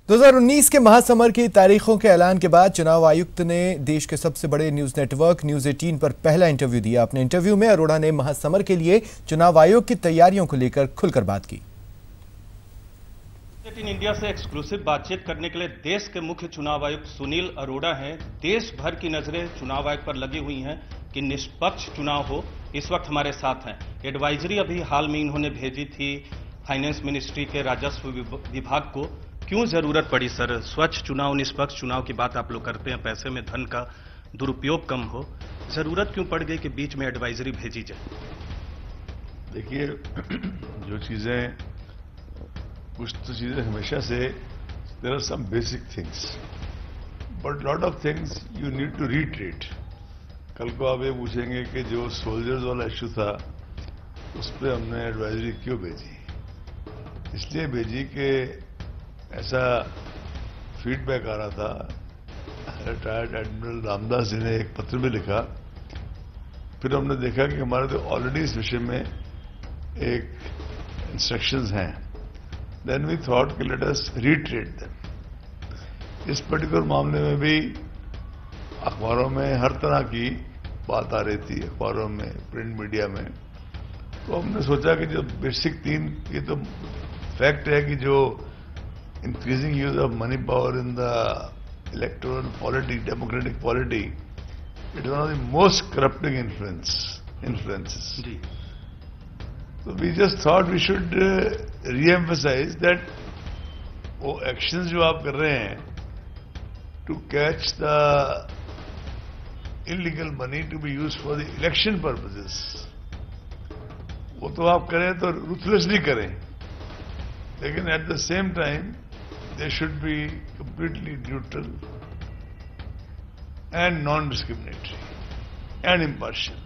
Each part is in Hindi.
2019 के महासमर की तारीखों के ऐलान के बाद चुनाव आयुक्त ने देश के सबसे बड़े न्यूज नेटवर्क न्यूज 18 पर पहला इंटरव्यू दिया। अपने इंटरव्यू में अरोड़ा ने महासमर के लिए चुनाव आयोग की तैयारियों को लेकर खुलकर बात की। इंडिया से एक्सक्लूसिव बातचीत करने के लिए देश के मुख्य चुनाव आयुक्त सुनील अरोड़ा हैं। देश भर की नजरें चुनाव आयोग पर लगी हुई हैं कि निष्पक्ष चुनाव हो। इस वक्त हमारे साथ हैं। एडवाइजरी अभी हाल में इन्होंने भेजी थी फाइनेंस मिनिस्ट्री के राजस्व विभाग को। क्यों जरूरत पड़ी सर? स्वच्छ चुनाव, निष्पक्ष चुनाव की बात आप लोग करते हैं, पैसे में धन का दुरुपयोग कम हो, जरूरत क्यों पड़ गई कि बीच में एडवाइजरी भेजी जाए? देखिए, जो चीजें, कुछ तो चीजें हमेशा से there are some basic things, but lot of things you need to retreat. कल को आप ये पूछेंगे कि जो सोल्जर्स वाला इश्यू था उस पर हमने एडवाइजरी क्यों भेजी? इसलिए भेजी कि ऐसा फीडबैक आ रहा था। रिटायर्ड एडमिरल रामदास जी ने एक पत्र में लिखा, फिर हमने देखा कि हमारे तो ऑलरेडी इस विषय में एक इंस्ट्रक्शंस हैं। देन वी थॉट कि लेट अस रीट्रेट देम। इस पर्टिकुलर मामले में भी अखबारों में हर तरह की बात आ रही थी, अखबारों में, प्रिंट मीडिया में। तो हमने सोचा कि जो बेसिक तीन, ये तो फैक्ट है कि जो increasing use of money power in the electoral polity, democratic polity, it is one of the most corrupting influences. So we just thought we should re-emphasize that वो actions जो आप कर रहे हैं to catch the illegal money to be used for the election purposes, वो तो आप करें तो ruthlessly करें, लेकिन at the same time they should be completely neutral and non-discriminatory and impartial.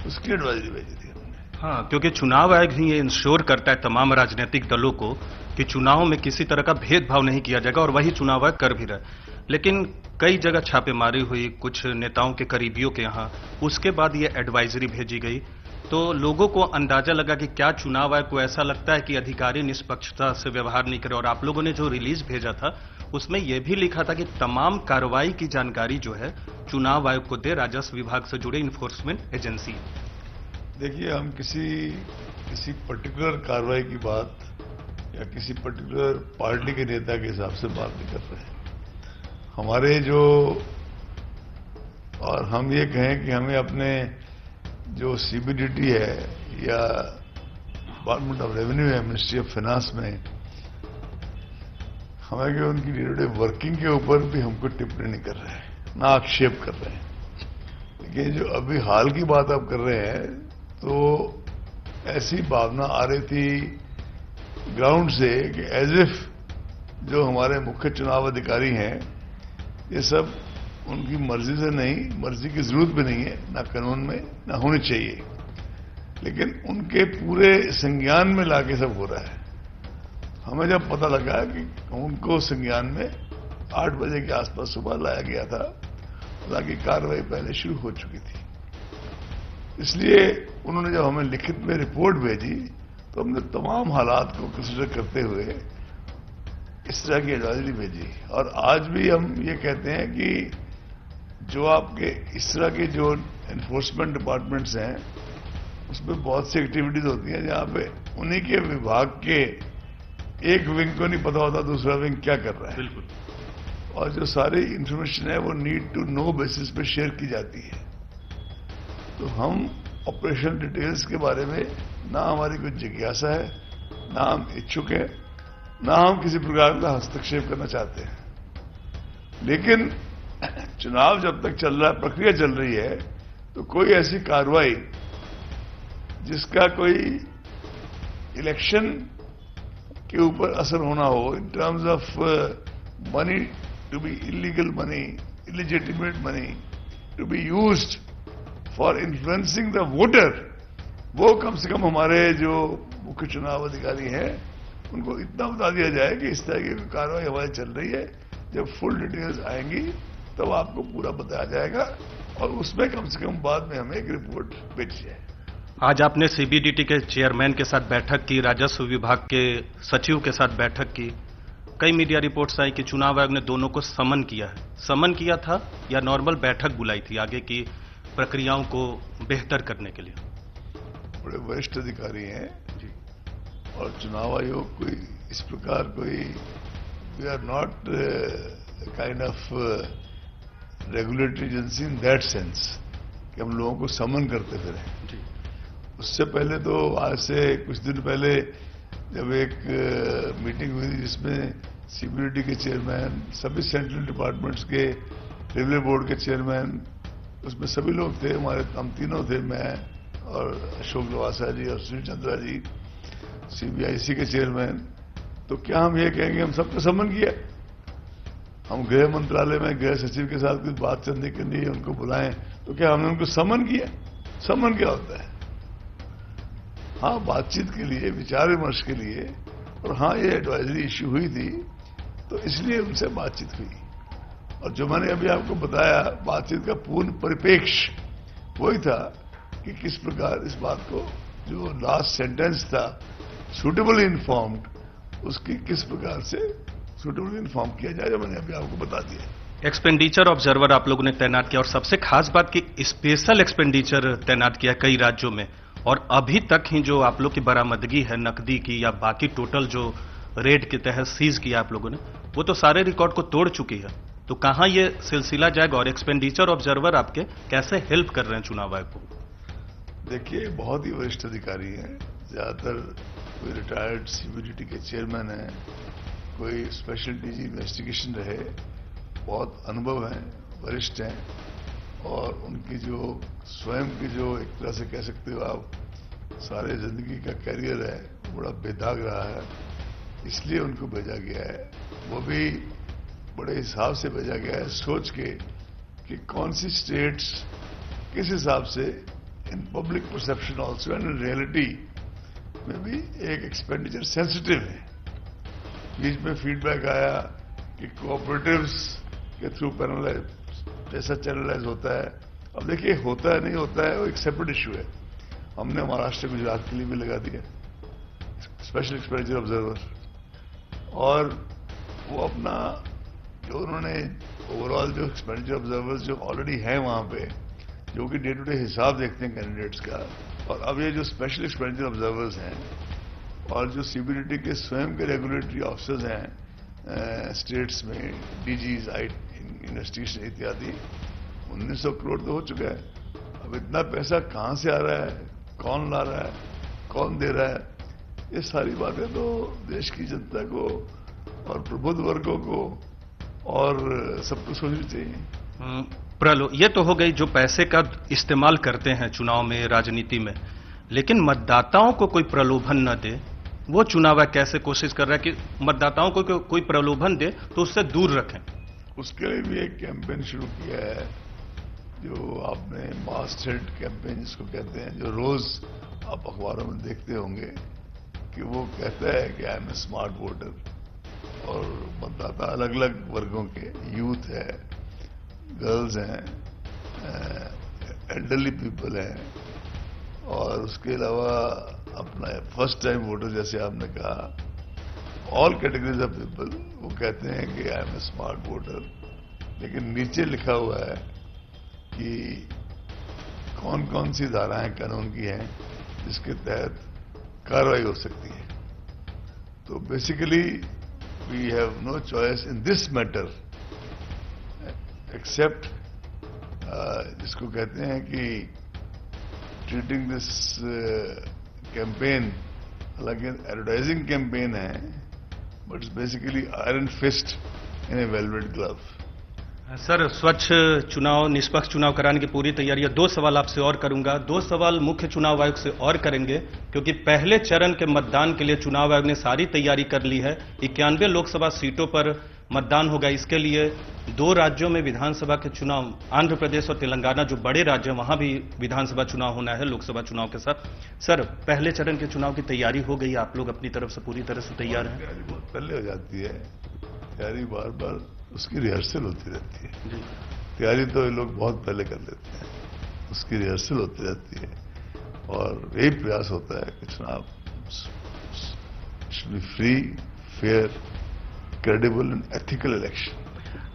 उसकी एडवाइजरी भेजी थी हमने। हाँ, क्योंकि चुनाव आयोग ही ये इंश्योर करता है तमाम राजनीतिक दलों को कि चुनाव में किसी तरह का भेदभाव नहीं किया जाएगा, और वही चुनाव आयोग कर भी रहा है। लेकिन कई जगह छापेमारी हुई कुछ नेताओं के करीबियों के यहाँ, उसके बाद ये एडवाइजरी भेजी गई, तो लोगों को अंदाजा लगा कि क्या चुनाव आयोग को ऐसा लगता है कि अधिकारी निष्पक्षता से व्यवहार नहीं करे। और आप लोगों ने जो रिलीज भेजा था उसमें यह भी लिखा था कि तमाम कार्रवाई की जानकारी जो है चुनाव आयोग को दे राजस्व विभाग से जुड़े इन्फोर्समेंट एजेंसी। देखिए, हम किसी पर्टिकुलर कार्रवाई की बात या किसी पर्टिकुलर पार्टी के नेता के हिसाब से बात नहीं कर रहे हैं। हमारे जो, और हम ये कहें कि हमें अपने जो सीबीडीटी है या डिपार्टमेंट ऑफ रेवेन्यू है, मिनिस्ट्री ऑफ फाइनेंस में, हमें कि उनकी डे टू डे वर्किंग के ऊपर भी हमको टिप्पणी नहीं कर रहे हैं, ना आक्षेप कर रहे हैं। लेकिन जो अभी हाल की बात आप कर रहे हैं, तो ऐसी भावना आ रही थी ग्राउंड से कि एज इफ जो हमारे मुख्य चुनाव अधिकारी हैं, ये सब उनकी मर्जी से नहीं, मर्जी की जरूरत भी नहीं है, ना कानून में, ना होनी चाहिए, लेकिन उनके पूरे संज्ञान में लाके सब हो रहा है। हमें जब पता लगा कि उनको संज्ञान में 8 बजे के आसपास सुबह लाया गया था, हालांकि कार्रवाई पहले शुरू हो चुकी थी, इसलिए उन्होंने जब हमें लिखित में रिपोर्ट भेजी तो हमने तमाम हालात को कंसिडर करते हुए इस तरह की एडवाइजरी भेजी। और आज भी हम ये कहते हैं कि जो आपके इस तरह के जो एनफोर्समेंट डिपार्टमेंट्स हैं, उसमें बहुत सी एक्टिविटीज होती हैं जहां पे उन्हीं के विभाग के एक विंग को नहीं पता होता दूसरा विंग क्या कर रहा है। बिल्कुल। और जो सारी इंफॉर्मेशन है वो नीड टू नो बेसिस पे शेयर की जाती है। तो हम ऑपरेशन डिटेल्स के बारे में ना हमारी कोई जिज्ञासा है, ना हम इच्छुक है, ना हम किसी प्रकार का हस्तक्षेप करना चाहते हैं। लेकिन चुनाव जब तक चल रहा है, प्रक्रिया चल रही है, तो कोई ऐसी कार्रवाई जिसका कोई इलेक्शन के ऊपर असर होना हो, in terms of money to be illegal money, illegitimate money to be used for influencing the voter, वो कम से कम हमारे जो मुख्य चुनाव अधिकारी हैं उनको इतना बता दिया जाए कि इस तरह की कार्रवाई हमारी चल रही है। जब फुल डिटेल्स आएंगी तब आपको पूरा बताया जाएगा, और उसमें कम से कम बाद में हमें एक रिपोर्ट भेजी जाए। आज आपने सीबीडीटी के चेयरमैन के साथ बैठक की, राजस्व विभाग के सचिव के साथ बैठक की, कई मीडिया रिपोर्ट्स आई कि चुनाव आयोग ने दोनों को समन किया है। समन किया था या नॉर्मल बैठक बुलाई थी आगे की प्रक्रियाओं को बेहतर करने के लिए? बड़े वरिष्ठ अधिकारी हैं जी, और चुनाव आयोग कोई इस प्रकार कोई, we are not kind of regulatory agency in that sense कि हम लोगों को समन करते फिरें। उससे पहले तो आज से कुछ दिन पहले जब एक मीटिंग हुई थी जिसमें सीबीडीटी के चेयरमैन, सभी सेंट्रल डिपार्टमेंट्स के रेलवे बोर्ड के चेयरमैन, उसमें सभी लोग थे, हम तीनों थे, मैं और अशोक लवासा जी और सुनील चंद्रा जी, सीबीआईसी के चेयरमैन। तो क्या हम ये कहेंगे हम सबको समन किया? हम गृह मंत्रालय में गृह सचिव के साथ कुछ बात करने के लिए उनको बुलाएं तो क्या हमने उनको समन किया? समन क्या होता है? हाँ, बातचीत के लिए, विचार विमर्श के लिए, और हाँ, ये एडवाइजरी इश्यू हुई थी तो इसलिए उनसे बातचीत हुई। और जो मैंने अभी आपको बताया, बातचीत का पूर्ण परिप्रेक्ष्य वही था कि किस प्रकार इस बात को, जो लास्ट सेंटेंस था सुटेबली इन्फॉर्म्ड, उसकी किस प्रकार से सुटेबली इन्फॉर्म किया जाए, जो मैंने अभी आपको बता दिया। एक्सपेंडिचर ऑब्जर्वर आप लोगों ने तैनात किया और सबसे खास बात कि स्पेशल एक्सपेंडिचर तैनात किया कई राज्यों में, और अभी तक ही जो आप लोग की बरामदगी है नकदी की या बाकी टोटल जो रेड के तहत सीज किया आप लोगों ने, वो तो सारे रिकॉर्ड को तोड़ चुकी है। तो कहां ये सिलसिला जाएगा और एक्सपेंडिचर ऑब्जर्वर आपके कैसे हेल्प कर रहे हैं चुनाव आयोग को? देखिए, बहुत ही वरिष्ठ अधिकारी हैं, ज्यादातर कोई रिटायर्ड सीबीडीटी के चेयरमैन हैं, कोई स्पेशल डीजी इन्वेस्टिगेशन रहे, बहुत अनुभव हैं, वरिष्ठ हैं, और उनकी जो स्वयं की जो एक तरह से कह सकते हो आप सारे जिंदगी का कैरियर है, बड़ा बेदाग रहा है, इसलिए उनको भेजा गया है। वो भी बड़े हिसाब से भेजा गया है, सोच के कि कौन सी स्टेट्स किस हिसाब से in public perception also and in reality में भी एक एक्सपेंडिचर सेंसिटिव है। बीच में फीडबैक आया कि कोऑपरेटिव्स के थ्रू पैसा चैनलाइज होता है। अब देखिए, होता है नहीं होता है वो एक सेपरेट इश्यू है। हमने महाराष्ट्र गुजरात के लिए भी लगा दिया स्पेशल एक्सपेंडिचर ऑब्जर्वर, और वो अपना जो उन्होंने ओवरऑल जो एक्सपेंडिचर ऑब्जर्वर्स जो ऑलरेडी हैं वहां पे, जो कि डे टू डे हिसाब देखते हैं कैंडिडेट्स का, और अब ये जो स्पेशल एक्सपेंडिचर ऑब्जर्वर्स हैं और जो सीबीडीटी के स्वयं के रेगुलेटरी ऑफिसर्स हैं स्टेट्स में, डीजीज, इन्वेस्टिगेशन इत्यादि, 1900 करोड़ तो हो चुका है। अब इतना पैसा कहां से आ रहा है, कौन ला रहा है, कौन दे रहा है, ये सारी बातें तो देश की जनता को और प्रबुद्ध वर्गों को और सबको सोचनी चाहिए। ये तो हो गई जो पैसे का इस्तेमाल करते हैं चुनाव में, राजनीति में, लेकिन मतदाताओं को कोई प्रलोभन न दे, वो चुनाव आयोग कैसे कोशिश कर रहा है कि मतदाताओं को कोई प्रलोभन दे तो उससे दूर रखें? उसके लिए भी एक कैंपेन शुरू किया है, जो आपने मास्टर्ड कैंपेन जिसको कहते हैं, जो रोज आप अखबारों में देखते होंगे कि वो कहता है कि I am a smart voter, और मतदाता अलग अलग वर्गों के, यूथ है, गर्ल्स हैं, एल्डरली पीपल हैं, और उसके अलावा अपना फर्स्ट टाइम वोटर जैसे आपने कहा, ऑल कैटेगरीज ऑफ पीपल, वो कहते हैं कि I am a smart voter. लेकिन नीचे लिखा हुआ है कि कौन कौन सी धाराएं कानून की हैं जिसके तहत कार्रवाई हो सकती है। तो basically we have no choice in this matter except जिसको कहते हैं कि ट्रीटिंग दिस कैंपेन, हालांकि एडवर्टाइजिंग कैंपेन है, but it's basically iron fist in a velvet glove. Sir, स्वच्छ चुनाव, निष्पक्ष चुनाव कराने की पूरी तैयारी है। 2 सवाल आपसे और करूंगा, 2 सवाल मुख्य चुनाव आयोग से और करेंगे, क्योंकि पहले चरण के मतदान के लिए चुनाव आयोग ने सारी तैयारी कर ली है। 91 लोकसभा सीटों पर मतदान होगा। इसके लिए 2 राज्यों में विधानसभा के चुनाव, आंध्र प्रदेश और तेलंगाना जो बड़े राज्य हैं, वहां भी विधानसभा चुनाव होना है लोकसभा चुनाव के साथ। सर, पहले चरण के चुनाव की तैयारी हो गई, आप लोग अपनी तरफ से पूरी तरह से तैयार हैं? तैयारी बहुत पहले हो जाती है, तैयारी बार बार उसकी रिहर्सल होती रहती है। तैयारी तो ये लोग बहुत पहले कर लेते हैं, उसकी रिहर्सल होती रहती है, और यही प्रयास होता है कि चुनाव should be free, fair credible and ethical election.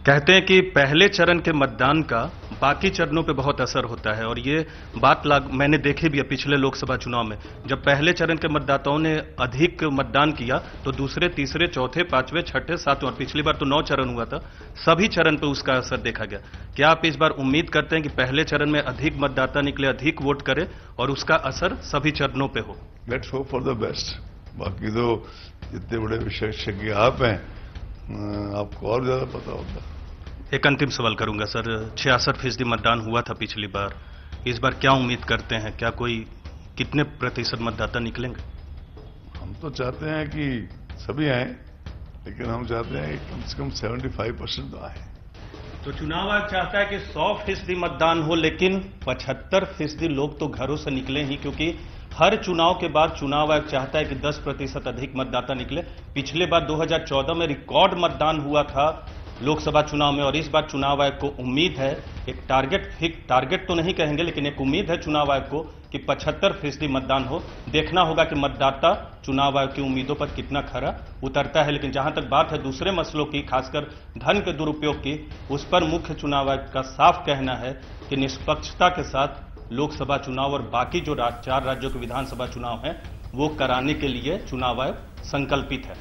कहते हैं कि पहले चरण के मतदान का बाकी चरणों पे बहुत असर होता है और ये बात मैंने देखी भी है पिछले लोकसभा चुनाव में। जब पहले चरण के मतदाताओं ने अधिक मतदान किया तो दूसरे, तीसरे, चौथे, पांचवें, छठे, सातवें और पिछली बार तो 9 चरण हुआ था, सभी चरण पे उसका असर देखा गया। क्या आप इस बार उम्मीद करते हैं कि पहले चरण में अधिक मतदाता निकले, अधिक वोट करे और उसका असर सभी चरणों पर हो? Let's hope for the best. बाकी तो जितने बड़े विशेषज्ञ आप हैं, आपको और ज्यादा पता होगा। एक अंतिम सवाल करूंगा सर, 66% मतदान हुआ था पिछली बार, इस बार क्या उम्मीद करते हैं? क्या कितने प्रतिशत मतदाता निकलेंगे? हम तो चाहते हैं कि सभी आए, लेकिन हम चाहते हैं कि कम से कम 75% तो आए। तो चुनाव आयोग चाहता है कि 100% मतदान हो, लेकिन 75% लोग तो घरों से निकले ही, क्योंकि हर चुनाव के बाद चुनाव आयोग चाहता है कि 10% अधिक मतदाता निकले। पिछले बार 2014 में रिकॉर्ड मतदान हुआ था लोकसभा चुनाव में और इस बार चुनाव आयोग को उम्मीद है, एक टारगेट तो नहीं कहेंगे, लेकिन एक उम्मीद है चुनाव आयोग को कि 75% मतदान हो। देखना होगा कि मतदाता चुनाव आयोग की उम्मीदों पर कितना खरा उतरता है। लेकिन जहां तक बात है दूसरे मसलों की, खासकर धन के दुरुपयोग की, उस पर मुख्य चुनाव आयोग का साफ कहना है कि निष्पक्षता के साथ लोकसभा चुनाव और बाकी जो 4 राज्यों के विधानसभा चुनाव हैं वो कराने के लिए चुनाव आयोग संकल्पित है।